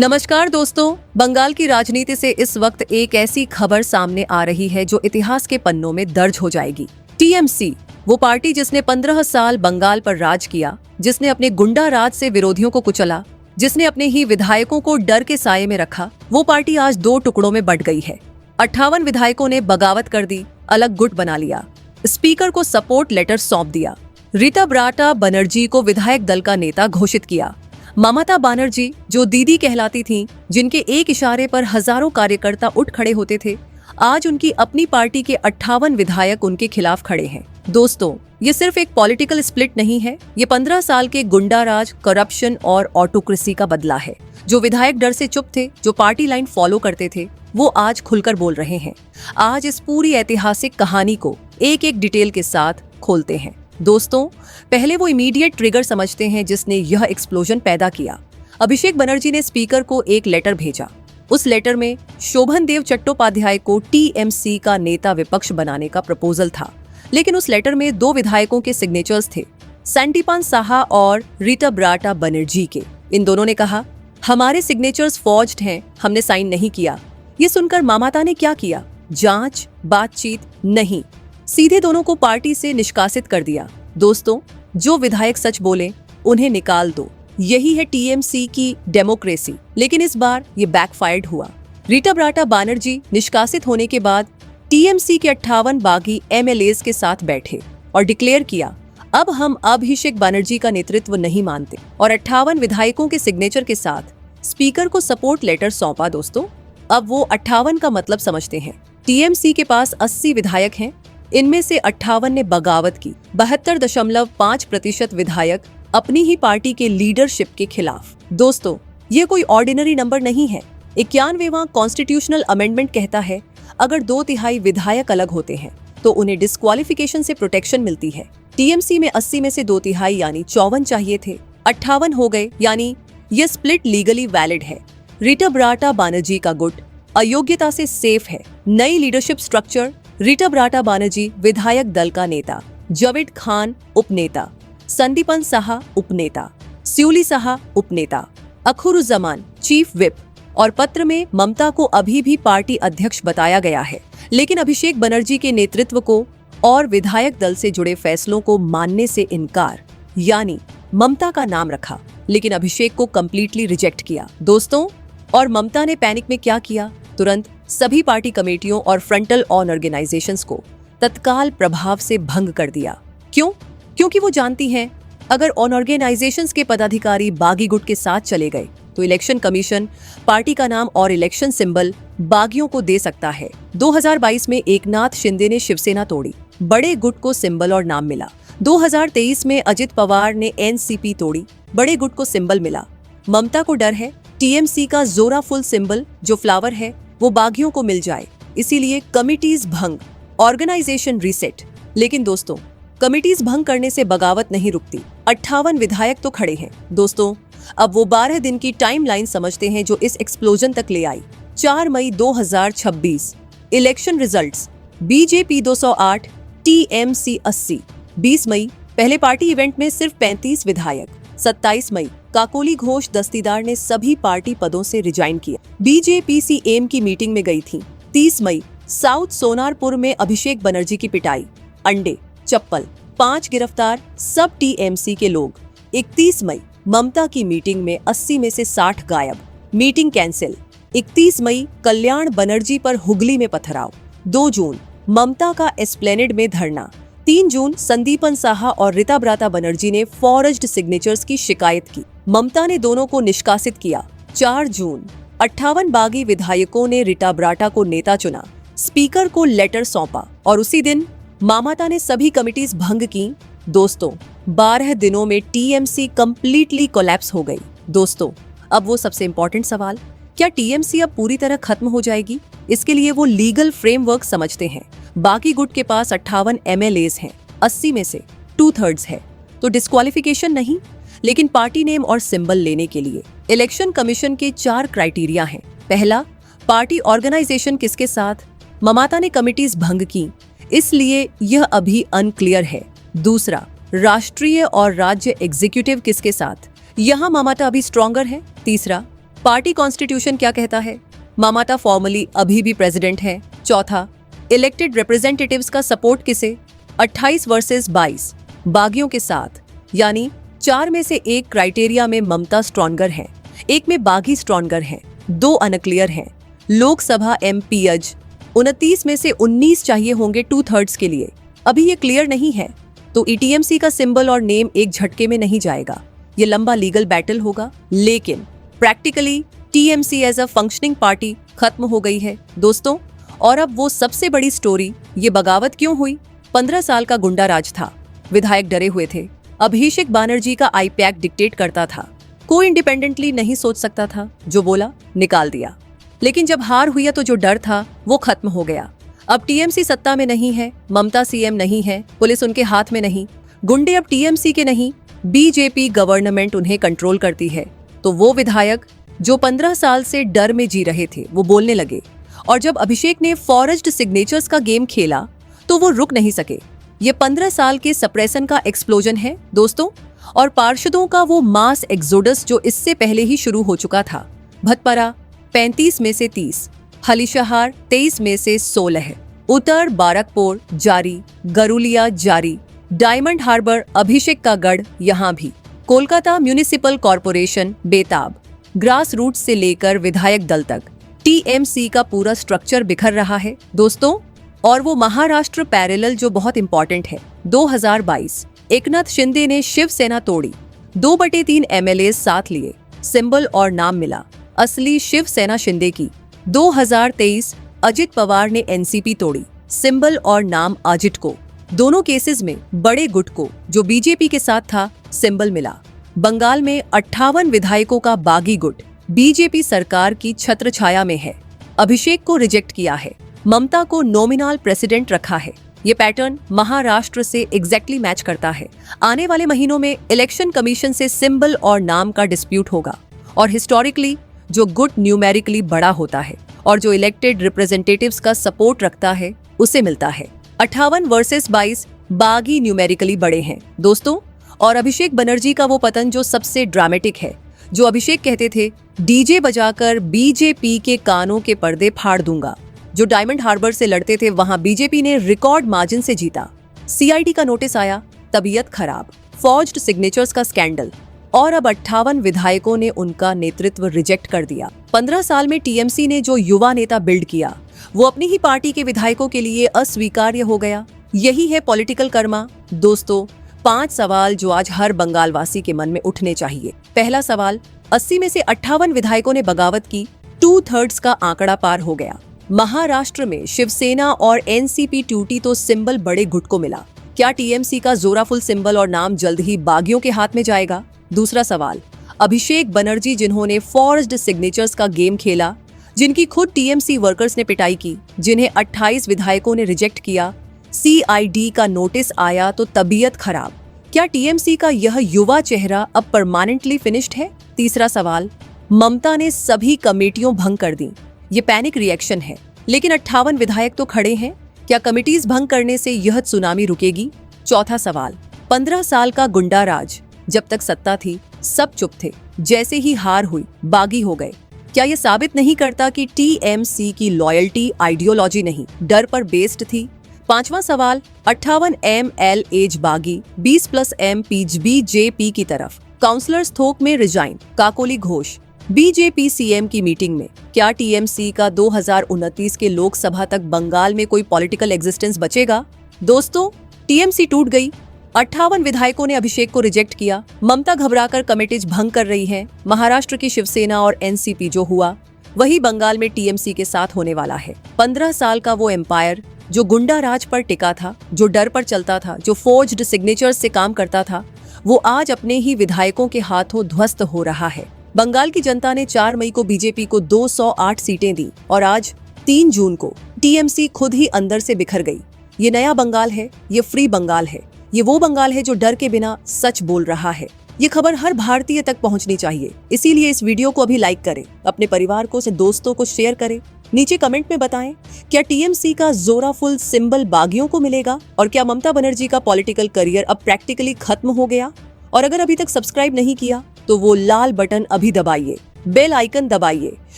नमस्कार दोस्तों, बंगाल की राजनीति से इस वक्त एक ऐसी खबर सामने आ रही है जो इतिहास के पन्नों में दर्ज हो जाएगी। टीएमसी, वो पार्टी जिसने 15 साल बंगाल पर राज किया, जिसने अपने गुंडा राज से विरोधियों को कुचला, जिसने अपने ही विधायकों को डर के साये में रखा, वो पार्टी आज 2 टुकड़ों में बंट गई है। 58 विधायकों ने बगावत कर दी, अलग गुट बना लिया, स्पीकर को सपोर्ट लेटर सौंप दिया, रीता ब्राटा बनर्जी को विधायक दल का नेता घोषित किया। ममता बनर्जी, जो दीदी कहलाती थीं, जिनके एक इशारे पर हजारों कार्यकर्ता उठ खड़े होते थे, आज उनकी अपनी पार्टी के 58 विधायक उनके खिलाफ खड़े हैं। दोस्तों, ये सिर्फ एक पॉलिटिकल स्प्लिट नहीं है, ये 15 साल के गुंडा राज, करप्शन और ऑटोक्रेसी का बदला है। जो विधायक डर से चुप थे, जो पार्टी लाइन फॉलो करते थे, वो आज खुलकर बोल रहे हैं। आज इस पूरी ऐतिहासिक कहानी को एक एक डिटेल के साथ खोलते हैं। दोस्तों, पहले वो इमीडिएट ट्रिगर समझते हैं जिसने यह एक्सप्लोजन पैदा किया। अभिषेक बनर्जी ने स्पीकर को एक लेटर भेजा। उस लेटर में शोभन देव चट्टोपाध्याय को टीएमसी का नेता विपक्ष बनाने का प्रपोजल था, लेकिन उस लेटर में 2 विधायकों के सिग्नेचर्स थे, संदीपान साहा और रीता ब्राटा बनर्जी के। इन दोनों ने कहा, हमारे सिग्नेचर्स फॉर्ज्ड हैं, हमने साइन नहीं किया। ये सुनकर ममता ने क्या किया? जांच, बातचीत नहीं, सीधे दोनों को पार्टी से निष्कासित कर दिया। दोस्तों, जो विधायक सच बोले उन्हें निकाल दो, यही है टीएमसी की डेमोक्रेसी। लेकिन इस बार ये बैकफायर्ड हुआ। रीता ब्राटा बनर्जी निष्कासित होने के बाद टीएमसी के 58 बागी एमएलएज के साथ बैठे और डिक्लेयर किया, अब हम अभिषेक बनर्जी का नेतृत्व नहीं मानते, और 58 विधायकों के सिग्नेचर के साथ स्पीकर को सपोर्ट लेटर सौंपा। दोस्तों, अब वो 58 का मतलब समझते हैं। टीएमसी के पास 80 विधायक हैं, इनमें से 58 ने बगावत की। 72.5% विधायक अपनी ही पार्टी के लीडरशिप के खिलाफ। दोस्तों, ये कोई ऑर्डिनरी नंबर नहीं है। 91वां कॉन्स्टिट्यूशनल अमेंडमेंट कहता है, अगर 2/3 विधायक अलग होते हैं तो उन्हें डिस्क्वालिफिकेशन से प्रोटेक्शन मिलती है। टीएमसी में 80 में से 2/3 यानी 54 चाहिए थे, 58 हो गए, यानी ये स्प्लिट लीगली वैलिड है। रीता ब्राटा बनर्जी का गुट अयोग्यता से सेफ है। नई लीडरशिप स्ट्रक्चर, रीता ब्राटा बनर्जी विधायक दल का नेता, जावेद खान उपनेता, संदीपान साहा उपनेता, स्यूली साहा उपनेता, अखरुज्जमान चीफ विप, और पत्र में ममता को अभी भी पार्टी अध्यक्ष बताया गया है, लेकिन अभिषेक बनर्जी के नेतृत्व को और विधायक दल से जुड़े फैसलों को मानने से इनकार, यानी ममता का नाम रखा लेकिन अभिषेक को कंप्लीटली रिजेक्ट किया। दोस्तों, और ममता ने पैनिक में क्या किया? तुरंत सभी पार्टी कमेटियों और फ्रंटल ऑन ऑर्गेनाइजेशंस को तत्काल प्रभाव से भंग कर दिया। क्यों? क्योंकि वो जानती हैं, अगर ऑन ऑर्गेनाइजेशंस के पदाधिकारी बागी गुट के साथ चले गए तो इलेक्शन कमीशन पार्टी का नाम और इलेक्शन सिंबल बागियों को दे सकता है। 2022 में एकनाथ शिंदे ने शिवसेना तोड़ी, बड़े गुट को सिंबल और नाम मिला। 2023 में अजित पवार ने एनसीपी तोड़ी, बड़े गुट को सिंबल मिला। ममता को डर है टीएमसी का जोरा फुल सिंबल जो फ्लावर है वो बागियों को मिल जाए, इसीलिए कमिटीज भंग, ऑर्गेनाइजेशन रीसेट। लेकिन दोस्तों, कमिटीज भंग करने से बगावत नहीं रुकती। 58 विधायक तो खड़े हैं। दोस्तों, अब वो 12 दिन की टाइमलाइन समझते हैं जो इस एक्सप्लोजन तक ले आई। 4 मई 2026 इलेक्शन रिजल्ट्स, बीजेपी 208, टीएमसी 80। 20 मई पहले पार्टी इवेंट में सिर्फ 35 विधायक। 27 मई काकोली घोष दस्तीदार ने सभी पार्टी पदों से रिजाइन किया। बीजेपी सीएम की मीटिंग में गई थी। 30 मई साउथ सोनारपुर में अभिषेक बनर्जी की पिटाई, अंडे, चप्पल, 5 गिरफ्तार, सब टीएमसी के लोग। 31 मई ममता की मीटिंग में 80 में से 60 गायब, मीटिंग कैंसिल। 31 मई कल्याण बनर्जी पर हुगली में पथराव। 2 जून ममता का एस्प्लेनेड में धरना। 3 जून संदीपान साहा और रीता ब्राटा बनर्जी ने फॉर्ज्ड सिग्नेचर्स की शिकायत की, ममता ने दोनों को निष्कासित किया। 4 जून 58 बागी विधायकों ने रीता ब्राटा को नेता चुना, स्पीकर को लेटर सौंपा, और उसी दिन ममता ने सभी कमिटीज भंग की। दोस्तों, 12 दिनों में टीएमसी कंप्लीटली कोलैप्स हो गई। दोस्तों, अब वो सबसे इंपॉर्टेंट सवाल, क्या टीएमसी अब पूरी तरह खत्म हो जाएगी? इसके लिए वो लीगल फ्रेमवर्क समझते हैं। बाकी गुट के पास 58 एमएलएज हैं, 80 में से 2/3 है, तो डिस्क्वालिफिकेशन नहीं, लेकिन पार्टी नेम और सिंबल लेने के लिए इलेक्शन कमीशन के 4 क्राइटेरिया हैं। पहला, पार्टी ऑर्गेनाइजेशन किसके साथ? ममता ने कमिटीज भंग की, इसलिए यह अभी अनक्लियर है। दूसरा, राष्ट्रीय और राज्य एग्जीक्यूटिव किसके साथ? यहाँ ममता अभी स्ट्रॉन्गर है। तीसरा, पार्टी कॉन्स्टिट्यूशन क्या कहता है? ममता फॉर्मली अभी भी प्रेसिडेंट हैं। चौथा, इलेक्टेड रिप्रेजेंटेटिव्स का सपोर्ट किसे? 28 वर्सेस 22 बागियों के साथ, यानी 4 में से एक क्राइटेरिया में ममता स्ट्रॉन्गर हैं, एक में बागी स्ट्रॉन्गर हैं, 2 अनक्लियर हैं। लोकसभा एमपीएज 29 में से 19 चाहिए होंगे 2/3 के लिए, अभी ये क्लियर नहीं है। तो ईटीएमसी का सिंबल और नेम एक झटके में नहीं जाएगा, ये लंबा लीगल बैटल होगा। लेकिन practically TMC as a functioning party खत्म हो गई है दोस्तों। और अब वो सबसे बड़ी स्टोरी, ये बगावत क्यों हुई? 15 साल का गुंडा राज था, विधायक डरे हुए थे। अभिषेक बनर्जी का आईपैक डिक्टेट करता था, कोई इंडिपेंडेंटली नहीं सोच सकता था, जो बोला निकाल दिया। लेकिन जब हार हुई तो जो डर था वो खत्म हो गया। अब टीएमसी सत्ता में नहीं है, ममता सीएम नहीं है, पुलिस उनके हाथ में नहीं, गुंडे अब टीएमसी के नहीं, बीजेपी गवर्नमेंट उन्हें कंट्रोल करती है। तो वो विधायक जो 15 साल से डर में जी रहे थे वो बोलने लगे। और जब अभिषेक ने फॉरेस्ट सिग्नेचर्स का गेम खेला तो वो रुक नहीं सके। ये 15 साल के सप्रेशन का एक्सप्लोजन है दोस्तों, और पार्षदों का वो मास एक्सोडस जो इससे पहले ही शुरू हो चुका था। भटपरा 35 में से 30, हलीशहार 23 में से 16, उत्तर बारकपुर जारी, गरुलिया जारी, डायमंड हार्बर अभिषेक का गढ़ यहाँ भी, कोलकाता म्यूनिसिपल कॉरपोरेशन बेताब, ग्रास रूट से लेकर विधायक दल तक टीएमसी का पूरा स्ट्रक्चर बिखर रहा है दोस्तों। और वो महाराष्ट्र पैरेलल जो बहुत इंपॉर्टेंट है, 2022 एकनाथ शिंदे ने शिवसेना तोड़ी, 2/3 एमएलए साथ लिए, सिंबल और नाम मिला, असली शिवसेना शिंदे की। 2023 अजित पवार ने एनसीपी तोड़ी, सिंबल और नाम अजित को। दोनों केसेस में बड़े गुट को जो बीजेपी के साथ था सिंबल मिला। बंगाल में 58 विधायकों का बागी गुट बीजेपी सरकार की छत्र छाया में है। अभिषेक को रिजेक्ट किया है, ममता को नॉमिनल प्रेसिडेंट रखा है। ये पैटर्न महाराष्ट्र से एग्जैक्टली मैच करता है। आने वाले महीनों में इलेक्शन कमीशन से सिंबल और नाम का डिस्प्यूट होगा, और हिस्टोरिकली जो गुट न्यूमेरिकली बड़ा होता है और जो इलेक्टेड रिप्रेजेंटेटिव्स का सपोर्ट रखता है उसे मिलता है। 58 वर्सेस 22 बागी न्यूमेरिकली बड़े हैं दोस्तों। और अभिषेक बनर्जी का वो पतन जो सबसे ड्रामेटिक है, जो अभिषेक कहते थे डीजे बजाकर बीजेपी के कानों के पर्दे फाड़ दूंगा। जो डायमंड हार्बर से लड़ते थे वहां बीजेपी ने रिकॉर्ड मार्जिन से जीता। सीआईडी का नोटिस आया, तबीयत खराब, फॉर्ज्ड सिग्नेचर्स का स्कैंडल, और अब 58 विधायकों ने उनका नेतृत्व रिजेक्ट कर दिया। 15 साल में टीएमसी ने जो युवा नेता बिल्ड किया वो अपनी ही पार्टी के विधायकों के लिए अस्वीकार्य हो गया। यही है पॉलिटिकल कर्मा दोस्तों। 5 सवाल जो आज हर बंगाल वासी के मन में उठने चाहिए। पहला सवाल, 80 में से 58 विधायकों ने बगावत की, 2/3 का आंकड़ा पार हो गया। महाराष्ट्र में शिवसेना और एनसीपी टूटी तो सिंबल बड़े गुट को मिला। क्या टीएमसी का जोराफुल सिंबल और नाम जल्द ही बागियों के हाथ में जाएगा? दूसरा सवाल, अभिषेक बनर्जी जिन्होंने फॉर्ज्ड सिग्नेचर्स का गेम खेला, जिनकी खुद टीएमसी वर्कर्स ने पिटाई की, जिन्हें 28 विधायकों ने रिजेक्ट किया, सीआईडी का नोटिस आया तो तबीयत खराब, क्या टीएमसी का यह युवा चेहरा अब परमानेंटली फिनिश्ड है? तीसरा सवाल, ममता ने सभी कमेटियों भंग कर दी, ये पैनिक रिएक्शन है, लेकिन 58 विधायक तो खड़े हैं, क्या कमिटीज भंग करने से यह सुनामी रुकेगी? चौथा सवाल, 15 साल का गुंडा राज, जब तक सत्ता थी सब चुप थे, जैसे ही हार हुई बागी हो गए। क्या यह साबित नहीं करता कि टीएमसी की लॉयल्टी आइडियोलॉजी नहीं डर पर बेस्ड थी? पांचवा सवाल, 58 एमएल एज बागी, 20+ एमपीज बीजेपी की तरफ, काउंसलर्स थोक में resign, Kakoli Ghosh, BJP CM की मीटिंग में। क्या टीएमसी का 2029 के लोकसभा तक बंगाल में कोई पॉलिटिकल एग्जिस्टेंस बचेगा? दोस्तों, टीएमसी टूट गई, 58 विधायकों ने अभिषेक को रिजेक्ट किया, ममता घबराकर कमेटीज भंग कर रही है। महाराष्ट्र की शिवसेना और एनसीपी जो हुआ वही बंगाल में टीएमसी के साथ होने वाला है। 15 साल का वो एम्पायर जो गुंडा राज पर टिका था, जो डर पर चलता था, जो फोर्ज्ड सिग्नेचर्स से काम करता था, वो आज अपने ही विधायकों के हाथों ध्वस्त हो रहा है। बंगाल की जनता ने 4 मई को बीजेपी को 208 सीटें दी और आज 3 जून को टीएमसी खुद ही अंदर से बिखर गई। ये नया बंगाल है, ये फ्री बंगाल है, ये वो बंगाल है जो डर के बिना सच बोल रहा है। ये खबर हर भारतीय तक पहुंचनी चाहिए, इसीलिए इस वीडियो को अभी लाइक करें, अपने परिवार को से दोस्तों को शेयर करें। नीचे कमेंट में बताएं, क्या टीएमसी का जोराफुल सिंबल बागियों को मिलेगा? और क्या ममता बनर्जी का पॉलिटिकल करियर अब प्रैक्टिकली खत्म हो गया? और अगर अभी तक सब्सक्राइब नहीं किया तो वो लाल बटन अभी दबाइए बेल आइकन दबाइए,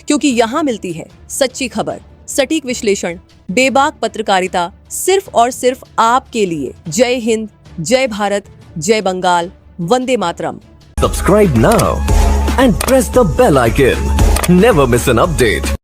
क्योंकि यहाँ मिलती है सच्ची खबर, सटीक विश्लेषण, बेबाक पत्रकारिता, सिर्फ और सिर्फ आपके लिए। जय हिंद, जय भारत, जय Bengal, Vande Mataram. Subscribe now and press the bell icon. Never miss an update.